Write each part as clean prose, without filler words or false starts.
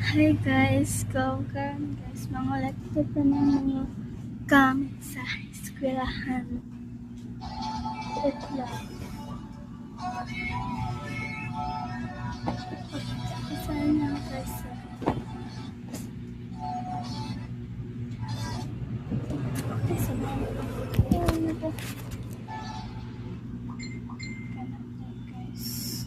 Hi guys, karon guys, mga laptop na mga gamit sa eskwelahan. Ito lang. Saan na guys? Okay, sa mga. Ano ba? Guys.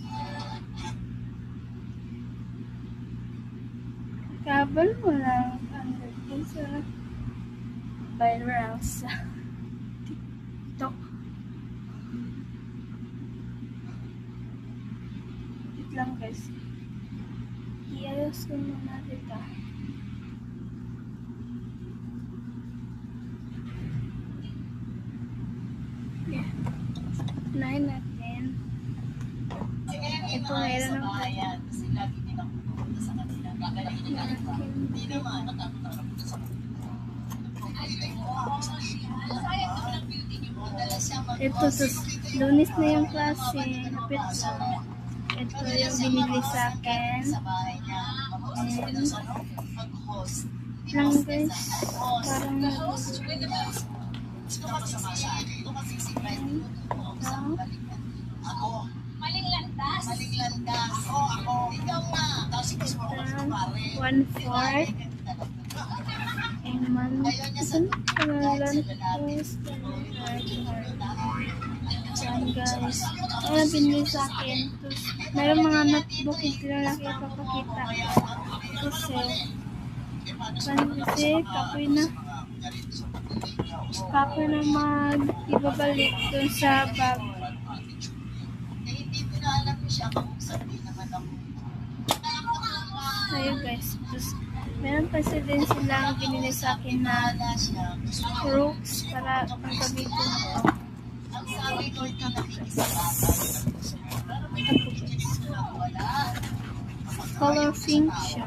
Kabel mo lang ang sa viral sa TikTok. Wait lang guys. I-ayos ko muna dito. Yeah. Unahin natin. Ito meron ng ayan. Kasi lagi din ako pupunta sa kanila. Hindi naman. Nakapunta sa kanila. Ito, Lunes na yung klase. Hapit sa. Ito yung binili sa akin. And, lang guys. Parang Maling landas. Maling landas. Ako. Ikaw nga. Tapos ikaw sa mga 1/4. And saan pangalan ko? Yan guys. Ayan, pinili sa akin. Tapos, mayroong mga notebook hindi na lang ipapakita. Kasi kapoy na ibabalik dun sa bag. Hindi ko na alam siya kung sabi naman ako. Ayun guys. Tapos, meron kasi din silang binili sa akin na crooks para pagkamitin ko. Ang sabi ko ito na Color pink siya.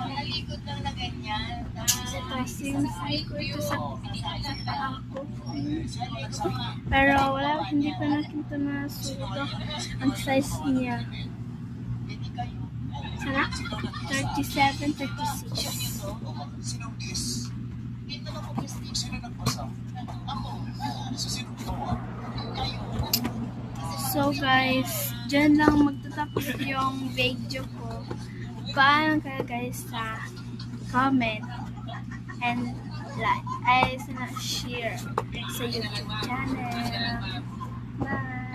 Nalikod lang na ganyan. Ito, sinasay ko ito sa ako. Pero hindi pa nakita na sudo ang size niya. Sana? 37, 36. So guys, dyan lang magtatapos yung video ko. Paalam kayo guys sa comment and like. Ay, sana share sa YouTube channel. Bye!